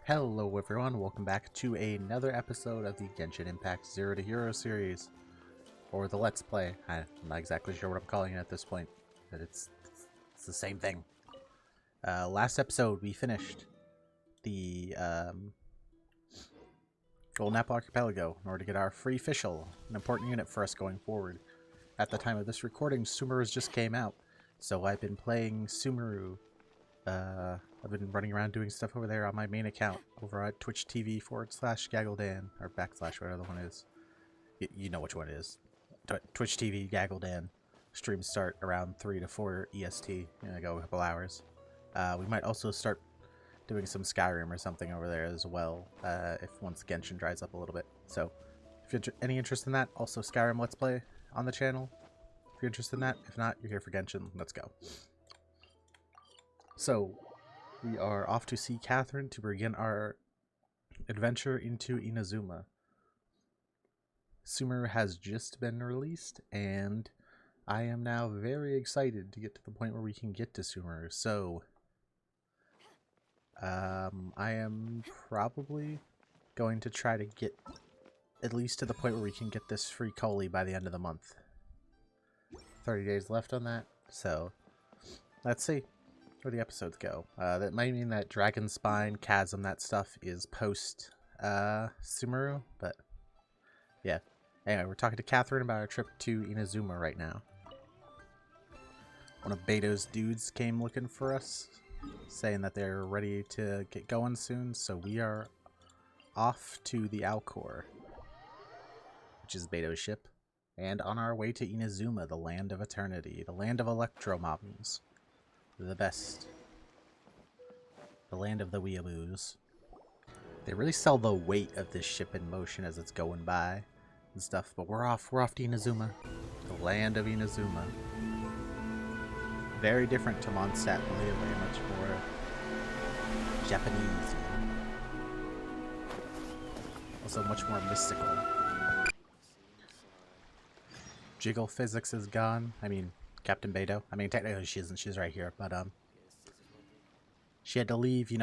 Hello everyone, welcome back to another episode of the Genshin Impact 0 to Hero series, or the Let's Play. I'm not exactly sure what I'm calling it at this point, but it's the same thing. Last episode we finished the Golden Apple Archipelago in order to get our free official, an important unit for us going forward. At the time of this recording, Sumeru's just came out, so I've been playing Sumeru. I've been running around doing stuff over there on my main account over at Twitch TV /Gaggledan, or backslash whatever the one is. You know which one it is. Twitch TV Gaggledan. Streams start around 3 to 4 EST. Go a couple hours. We might also start doing some Skyrim or something over there as well, if once Genshin dries up a little bit. So, if you're any interest in that, also Skyrim Let's Play on the channel. If you're interested in that, if not, you're here for Genshin. Let's go. So, we are off to see Catherine to begin our adventure into Inazuma. Sumeru has just been released, and I am now very excited to get to the point where we can get to Sumeru. So, I am probably going to try to get at least to the point where we can get this free Coley by the end of the month. 30 days left on that, so let's see where the episodes go. That might mean that Dragon Spine, Chasm, that stuff is post Sumeru, but yeah. Anyway, we're talking to Catherine about our trip to Inazuma right now. One of Beto's dudes came looking for us, saying that they're ready to get going soon, so we are off to the Alcor, which is Beto's ship, and on our way to Inazuma, the land of eternity, the land of electromobs. The best. The land of the weeaboos. They really sell the weight of this ship in motion as it's going by and stuff, but we're off to Inazuma. The land of Inazuma. Very different to Mondstadt, really, very much more Japanese. Also much more mystical. Jiggle physics is gone. I mean, Captain Beto. I mean, technically she isn't. She's right here, but she had to leave,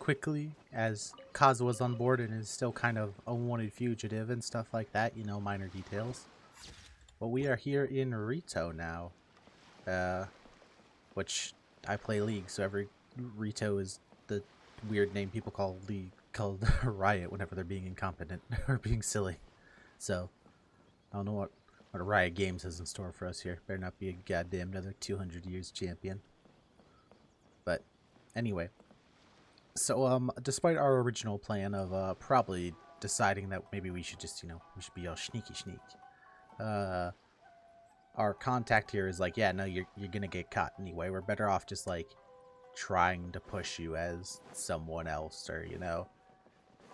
quickly as Kazua's on board and is still kind of a wanted fugitive and stuff like that. Minor details. But we are here in Rito now, which I play League, so every Rito is the weird name people call League, called Riot whenever they're being incompetent or being silly. So I don't know what Riot Games has in store for us here. Better not be a goddamn another 200 years champion. But anyway, so despite our original plan of probably deciding that maybe we should just, we should be all sneaky, our contact here is like, yeah, no, you're gonna get caught anyway. We're better off just like trying to push you as someone else, or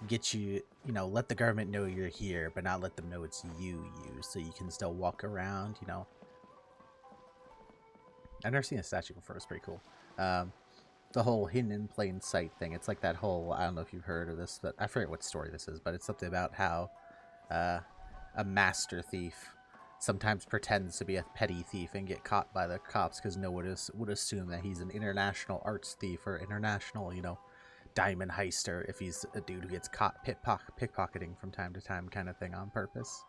get you, let the government know you're here, but not let them know it's you, so you can still walk around, I've never seen a statue before. It's pretty cool. The whole hidden in plain sight thing. It's like that whole, I don't know if you've heard of this, but I forget what story this is, but it's something about how a master thief sometimes pretends to be a petty thief and get caught by the cops because no one would assume that he's an international arts thief or international, diamond heister if he's a dude who gets caught pickpocketing from time to time kind of thing on purpose.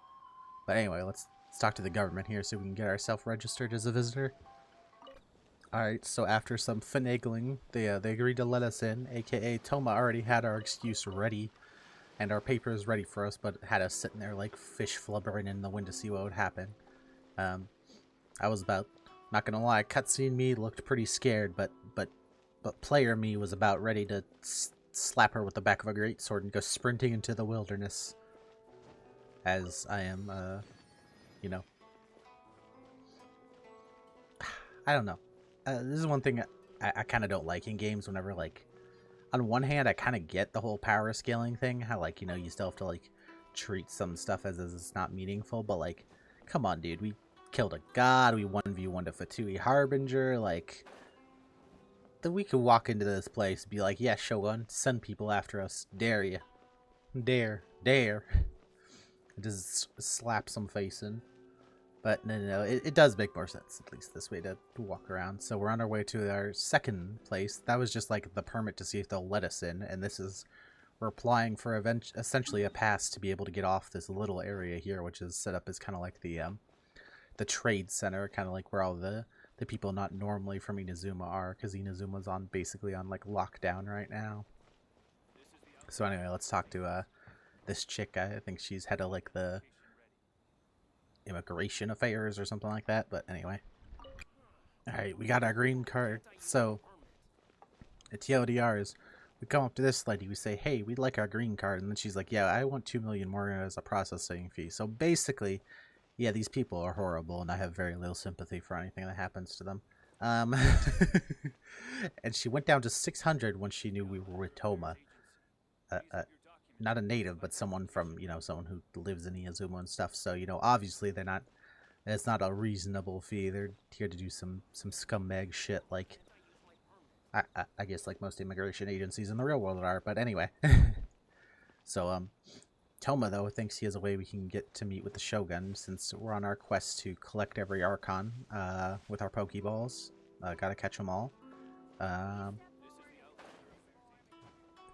But anyway, let's talk to the government here so we can get ourselves registered as a visitor. Alright, so after some finagling, they agreed to let us in, aka Toma already had our excuse ready and our papers ready for us, but had us sitting there like fish flubbering in the wind to see what would happen. I was about, not gonna lie, cutscene me looked pretty scared, but player me was about ready to slap her with the back of a greatsword and go sprinting into the wilderness. As I am, I don't know. This is one thing I kind of don't like in games whenever, like, on one hand, I kind of get the whole power scaling thing, how, like, you still have to, like, treat some stuff as it's not meaningful, but, like, come on, dude, we killed a god, we 1v1 to Fatui Harbinger, like, then we could walk into this place and be like, yeah, Shogun, send people after us, dare ya, dare, just slap some face in. But no, it does make more sense, at least this way, to walk around. So we're on our way to our second place. That was just like the permit to see if they'll let us in, and this is we're applying for essentially a pass to be able to get off this little area here, which is set up as kind of like the trade center, kind of like where all the people not normally from Inazuma are, because Inazuma's basically on like lockdown right now. So anyway, let's talk to this chick. I think she's head of like the immigration affairs or something like that. But anyway, all right, we got our green card. So at TLDRs, we come up to this lady. We say, "Hey, we'd like our green card," and then she's like, "Yeah, I want 2 million more as a processing fee." So basically, yeah, these people are horrible, and I have very little sympathy for anything that happens to them. And she went down to 600 when she knew we were with Toma. Not a native, but someone from, someone who lives in Inazuma and stuff. So, obviously they're not, it's not a reasonable fee. They're here to do some scumbag shit like, I guess like most immigration agencies in the real world are. But anyway. So, Toma, though, thinks he has a way we can get to meet with the Shogun, since we're on our quest to collect every Archon with our Pokeballs. Gotta catch them all.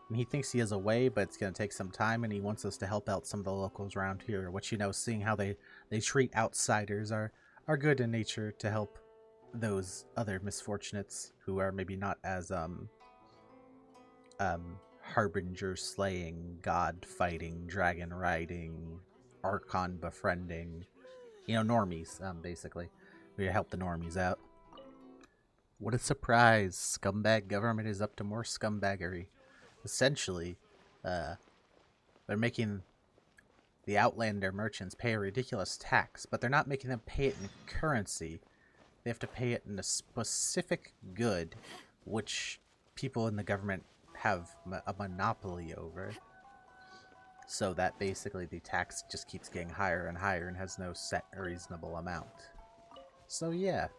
And he thinks he has a way, but it's going to take some time, and he wants us to help out some of the locals around here, which, seeing how they treat outsiders are good in nature to help those other misfortunates who are maybe not as harbinger slaying, god fighting, dragon riding, archon befriending, normies, basically. We help the normies out. What a surprise! Scumbag government is up to more scumbaggery. Essentially, they're making the Outlander merchants pay a ridiculous tax, but they're not making them pay it in currency. They have to pay it in a specific good, which people in the government have a monopoly over. So that basically the tax just keeps getting higher and higher and has no set reasonable amount. So yeah,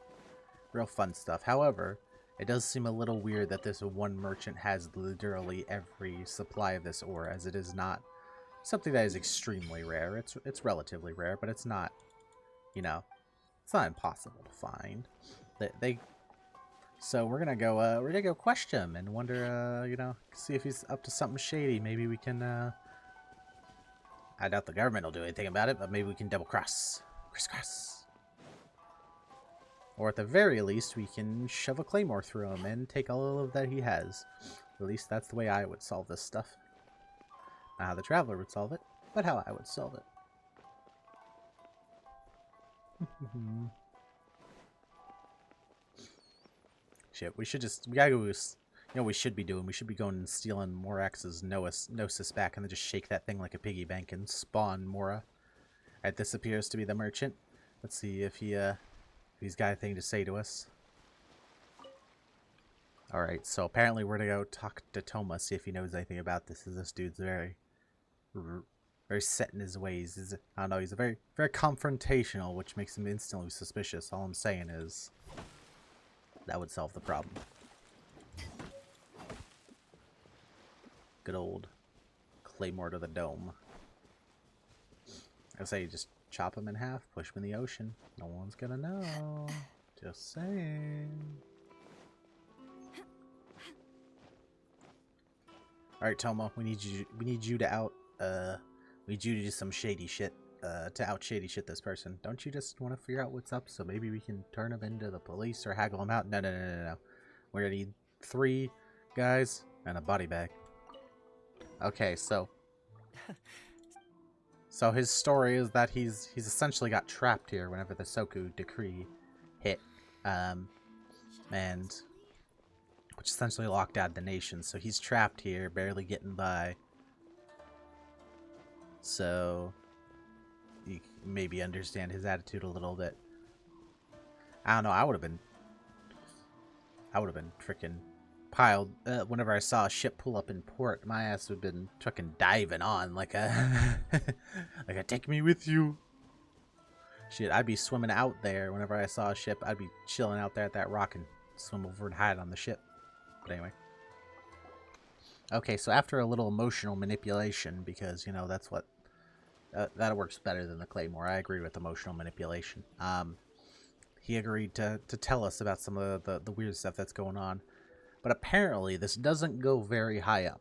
real fun stuff. However, it does seem a little weird that this one merchant has literally every supply of this ore, as it is not something that is extremely rare. It's relatively rare, but it's not, it's not impossible to find. So we're gonna go question him and wonder, see if he's up to something shady. Maybe we can. I doubt the government will do anything about it, but maybe we can double cross, crisscross. Or at the very least, we can shove a claymore through him and take all of that he has. At least that's the way I would solve this stuff. Not how the Traveler would solve it, but how I would solve it. Shit, we gotta go, what we should be doing? We should be going and stealing Morax's Gnosis back and then just shake that thing like a piggy bank and spawn Mora. Alright, this appears to be the merchant. Let's see if he's got a thing to say to us. Alright, so apparently we're gonna go talk to Toma, see if he knows anything about this. This dude's very set in his ways. I don't know, he's a very confrontational, which makes him instantly suspicious. All I'm saying is that would solve the problem. Good old claymore to the dome. I say you just chop him in half, push him in the ocean. No one's gonna know. Just saying. Alright, Toma, we need you to do some shady shit. To out shady shit this person. Don't you just want to figure out what's up so maybe we can turn him into the police or haggle him out? No. We're gonna need 3 guys and a body bag. Okay, so his story is that he's essentially got trapped here whenever the Soku decree hit, and which essentially locked out the nation. So he's trapped here, barely getting by. So you maybe understand his attitude a little bit. I don't know. I would have been freaking piled whenever I saw a ship pull up in port. My ass would have been fucking diving on like a like a take me with you. Shit, I'd be swimming out there whenever I saw a ship. I'd be chilling out there at that rock and swim over and hide on the ship. But anyway. Okay, so after a little emotional manipulation, because that's what that works better than the claymore. I agree with emotional manipulation. He agreed to tell us about some of the weird stuff that's going on. But apparently this doesn't go very high up.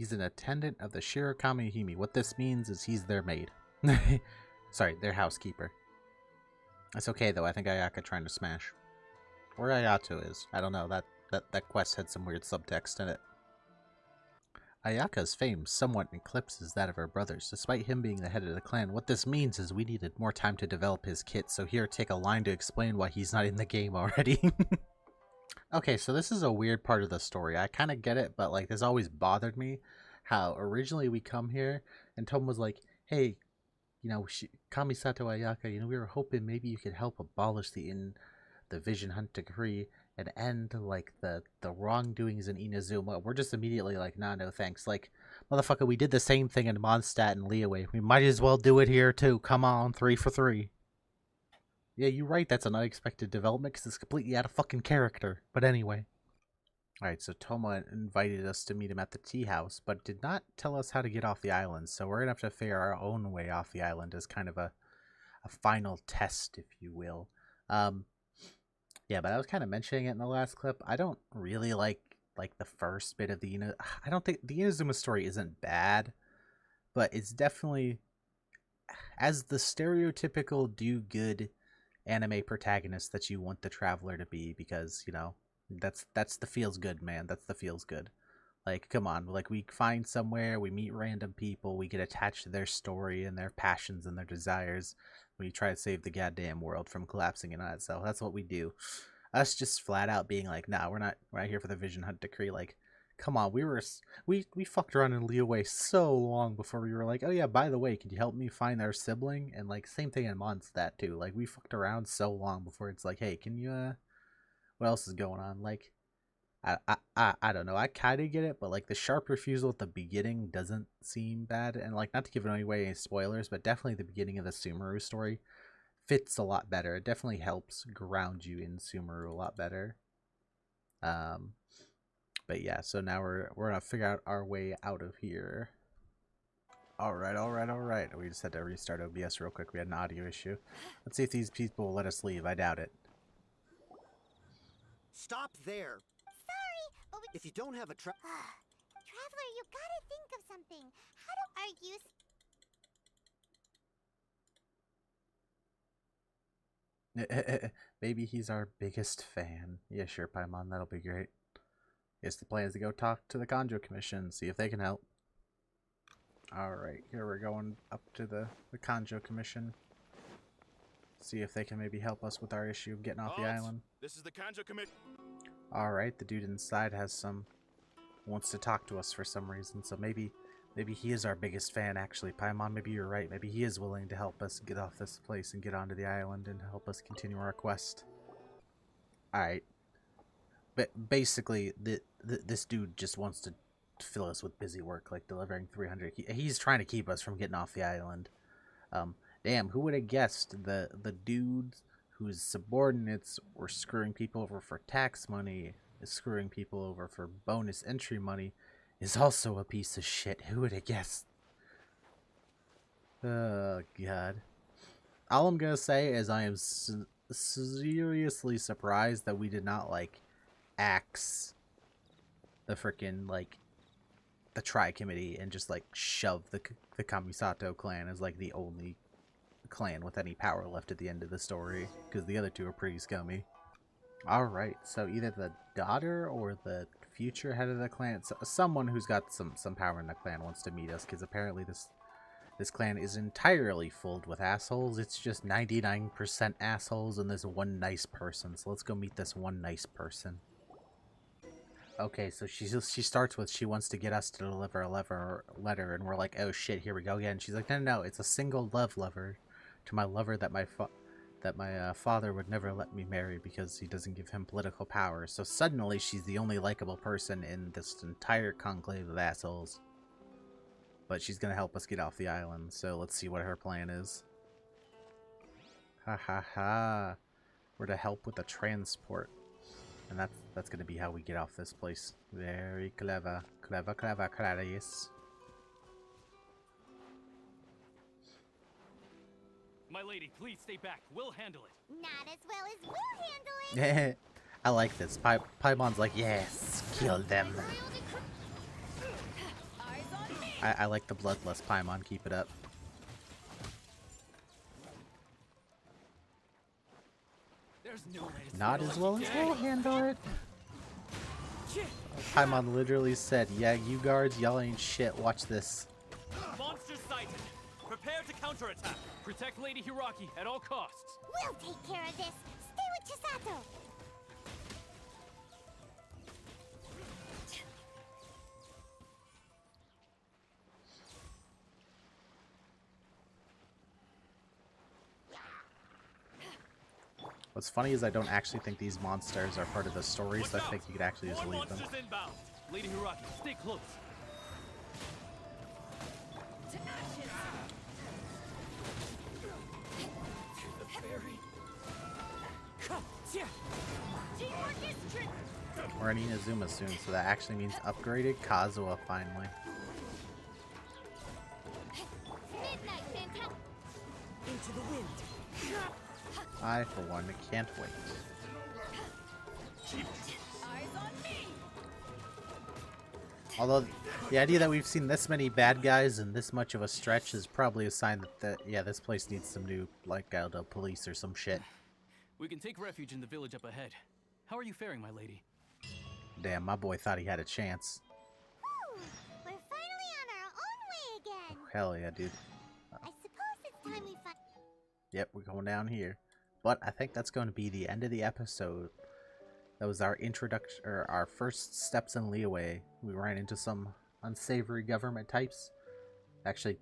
He's an attendant of the Shirakami Hime. What this means is he's their maid. Sorry, their housekeeper. That's okay though. I think Ayaka trying to smash. Or Ayato is. I don't know. That quest had some weird subtext in it. Ayaka's fame somewhat eclipses that of her brothers, despite him being the head of the clan. What this means is we needed more time to develop his kit, so here, take a line to explain why he's not in the game already. Okay, so this is a weird part of the story. I kind of get it, but like this always bothered me. How originally we come here, and Tom was like, hey, Kamisato Ayaka, we were hoping maybe you could help abolish the Vision Hunt decree and end like the wrongdoings in Inazuma. We're just immediately like, nah, no thanks. Like, motherfucker, we did the same thing in Mondstadt and Liyue. We might as well do it here too. Come on, 3 for 3. Yeah, you're right. That's an unexpected development because it's completely out of fucking character. But anyway. Alright, so Toma invited us to meet him at the tea house, but did not tell us how to get off the island. So we're going to have to figure our own way off the island as kind of a final test, if you will. Yeah, but I was kind of mentioning it in the last clip. I don't really like the first bit of I don't think the Inazuma story isn't bad, but it's definitely as the stereotypical do-good anime protagonist that you want the traveler to be, because that's the feels good, man. That's the feels good. Like, come on, like we find somewhere, we meet random people, we get attached to their story and their passions and their desires. We try to save the goddamn world from collapsing in on itself. That's what we do. Us just flat out being like, nah, we're not here for the Vision Hunt decree. Like, come on, we fucked around in Liyue so long before we were like, oh yeah, by the way, could you help me find their sibling? And like, same thing in Mondstadt too. Like, we fucked around so long before it's like, hey, can you what else is going on? Like, I don't know. I kind of get it, but like the sharp refusal at the beginning doesn't seem bad. And like, not to give away any spoilers, but definitely the beginning of the Sumeru story fits a lot better. It definitely helps ground you in Sumeru a lot better. But yeah, so now we're gonna figure out our way out of here. All right. We just had to restart OBS real quick. We had an audio issue. Let's see if these people will let us leave. I doubt it. Stop there. Sorry, but If you don't have a Traveler, you gotta think of something. Maybe he's our biggest fan. Yeah, sure, Paimon, that'll be great. Guess the plan is to go talk to the Kanjo Commission, see if they can help. Alright, here we're going up to the Kanjo Commission. See if they can maybe help us with our issue of getting off the island. This is the Kanjo Commission. Alright, the dude inside wants to talk to us for some reason, so maybe he is our biggest fan, actually. Paimon, maybe you're right. Maybe he is willing to help us get off this place and get onto the island and help us continue our quest. Alright. But basically, this dude just wants to fill us with busy work, like delivering 300. He's trying to keep us from getting off the island. Damn, who would have guessed the dudes whose subordinates were screwing people over for tax money, is screwing people over for bonus entry money, is also a piece of shit. Who would have guessed? Oh, God. All I'm gonna say is I am seriously surprised that we did not, like, axe the frickin', like, the Tri-Committee and just, like, shove the Kamisato clan as, like, the only clan with any power left at the end of the story, because the other two are pretty scummy. Alright, so either the daughter or the future head of the clan, someone who's got some power in the clan wants to meet us, because apparently this clan is entirely filled with assholes. It's just 99% assholes and there's one nice person, so let's go meet this one nice person. Okay, so she starts with she wants to get us to deliver a letter, and we're like, oh shit, here we go again. She's like, no, it's a single love letter to my lover that my father would never let me marry because he doesn't give him political power. So suddenly she's the only likable person in this entire conclave of assholes. But she's gonna help us get off the island, so let's see what her plan is. Ha ha ha. We're to help with the transport. And that's gonna be how we get off this place. Very clever. Clever, yes. My lady, please stay back. We'll handle it. Not as well as we'll handle it. I like this. Paimon's like, yes, kill them. Are I like the bloodless Paimon. Keep it up. There's no way to Not throw as it well as today. we'll handle it. Paimon literally said, yeah, you guards, y'all ain't shit. Watch this. Monster sighted. Prepare to counterattack. Protect Lady Hiraki at all costs. We'll take care of this. Stay with Chisato. What's funny is I don't actually think these monsters are part of the story, so I think you could actually just More leave them. monsters inbound. Lady Hiraki, stay close. To ashes. To the ferry. Teamwork is trick. We're in Inazuma soon, so that actually means upgraded Kazuha finally. Midnight Fantastic. Into the wind. I, for one, can't wait. Eyes on me. Although, the idea that we've seen this many bad guys in this much of a stretch is probably a sign that yeah, this place needs some new, like, I don't know, police or some shit. We can take refuge in the village up ahead. How are you faring, my lady? Damn, my boy thought he had a chance. Whew, we're finally on our own way again. Oh, hell yeah, dude. I suppose it's time we find. Yep, we're going down here. But I think that's going to be the end of the episode. That was our introduction, or our first steps in Liyue. We ran into some unsavory government types. Actually,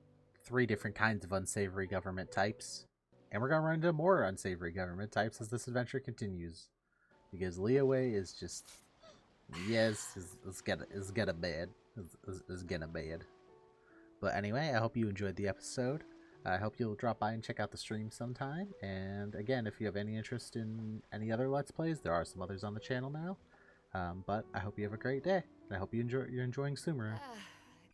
3 different kinds of unsavory government types. And we're going to run into more unsavory government types as this adventure continues. Because Liyue is just... Yes, it's getting bad. It's getting bad. But anyway, I hope you enjoyed the episode. I hope you'll drop by and check out the stream sometime. And again, if you have any interest in any other Let's Plays, there are some others on the channel now. But I hope you have a great day. And I hope you're enjoying Sumeru.